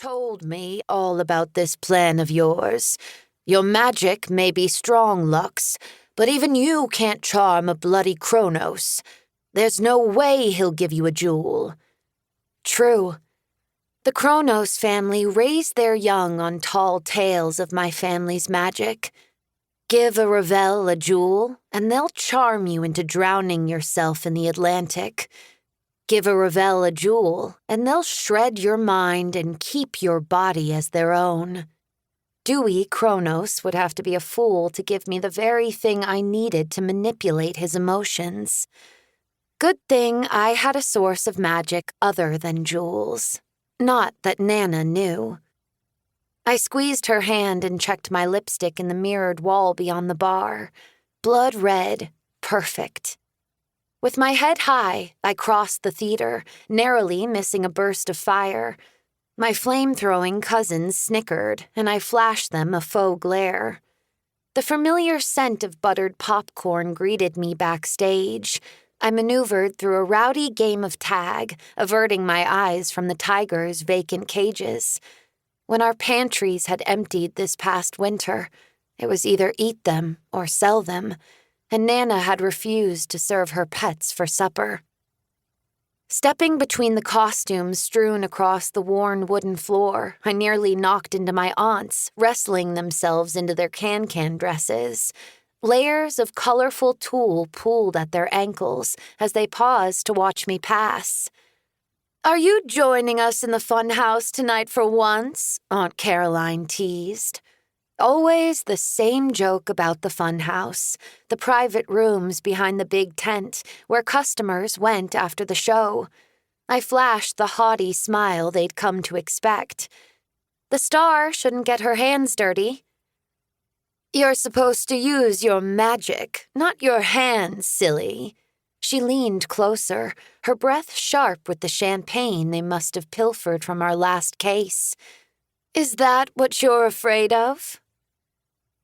told me all about this plan of yours. Your magic may be strong, Luxe, but even you can't charm a bloody Kronos. There's no way he'll give you a jewel." True. The Kronos family raised their young on tall tales of my family's magic. Give a Revelle a jewel, and they'll charm you into drowning yourself in the Atlantic. Give a Revelle a jewel, and they'll shred your mind and keep your body as their own. Dewy Kronos would have to be a fool to give me the very thing I needed to manipulate his emotions. Good thing I had a source of magic other than jewels. Not that Nana knew. I squeezed her hand and checked my lipstick in the mirrored wall beyond the bar. Blood red, perfect. With my head high, I crossed the theater, narrowly missing a burst of fire. My flame-throwing cousins snickered, and I flashed them a faux glare. The familiar scent of buttered popcorn greeted me backstage. I maneuvered through a rowdy game of tag, averting my eyes from the tigers' vacant cages. When our pantries had emptied this past winter, it was either eat them or sell them, and Nana had refused to serve her pets for supper. Stepping between the costumes strewn across the worn wooden floor, I nearly knocked into my aunts, wrestling themselves into their can-can dresses. Layers of colorful tulle pulled at their ankles as they paused to watch me pass. "Are you joining us in the fun house tonight for once?" Aunt Caroline teased. Always the same joke about the fun house, the private rooms behind the big tent where customers went after the show. I flashed the haughty smile they'd come to expect. The star shouldn't get her hands dirty. "You're supposed to use your magic, not your hands, silly." She leaned closer, her breath sharp with the champagne they must have pilfered from our last case. "Is that what you're afraid of?"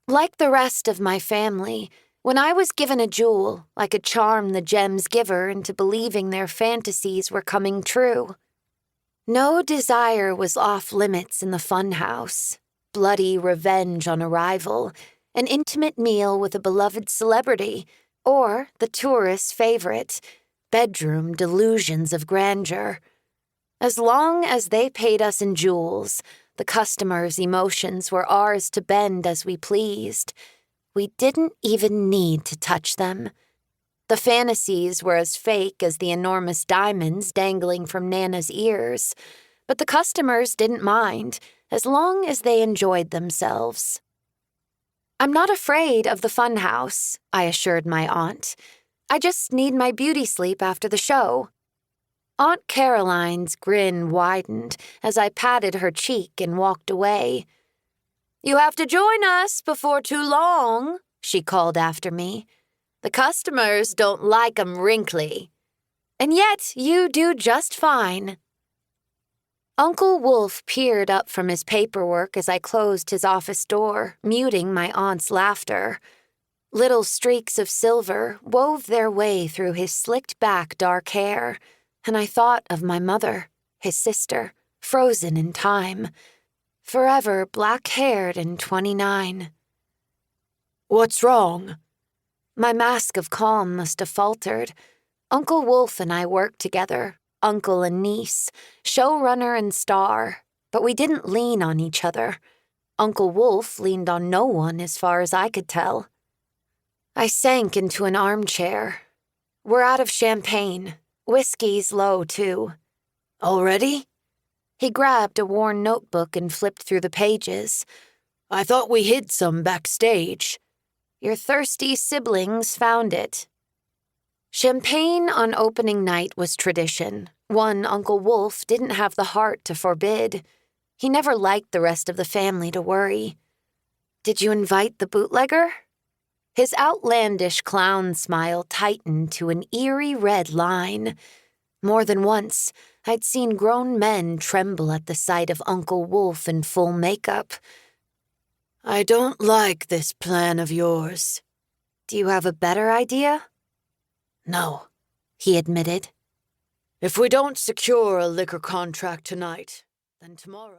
Like the rest of my family, when I was given a jewel, I could charm the gem's giver into believing their fantasies were coming true. No desire was off limits in the fun house. Bloody revenge on arrival, an intimate meal with a beloved celebrity, or the tourist's favorite, bedroom delusions of grandeur. As long as they paid us in jewels, the customers' emotions were ours to bend as we pleased. We didn't even need to touch them. The fantasies were as fake as the enormous diamonds dangling from Nana's ears, but the customers didn't mind, as long as they enjoyed themselves. "I'm not afraid of the fun house," I assured my aunt. "I just need my beauty sleep after the show." Aunt Caroline's grin widened as I patted her cheek and walked away. "You have to join us before too long," she called after me. "The customers don't like 'em wrinkly. And yet you do just fine." Uncle Wolf peered up from his paperwork as I closed his office door, muting my aunt's laughter. Little streaks of silver wove their way through his slicked-back dark hair, and I thought of my mother, his sister, frozen in time, forever black-haired and 29. "What's wrong?" My mask of calm must have faltered. Uncle Wolf and I worked together, uncle and niece, showrunner and star, but we didn't lean on each other. Uncle Wolf leaned on no one as far as I could tell. I sank into an armchair. "We're out of champagne. Whiskey's low, too." "Already?" He grabbed a worn notebook and flipped through the pages. "I thought we hid some backstage." "Your thirsty siblings found it." Champagne on opening night was tradition, one Uncle Wolf didn't have the heart to forbid. He never liked the rest of the family to worry. "Did you invite the bootlegger?" His outlandish clown smile tightened to an eerie red line. More than once, I'd seen grown men tremble at the sight of Uncle Wolf in full makeup. "I don't like this plan of yours." "Do you have a better idea?" "No," he admitted. "If we don't secure a liquor contract tonight, then tomorrow..."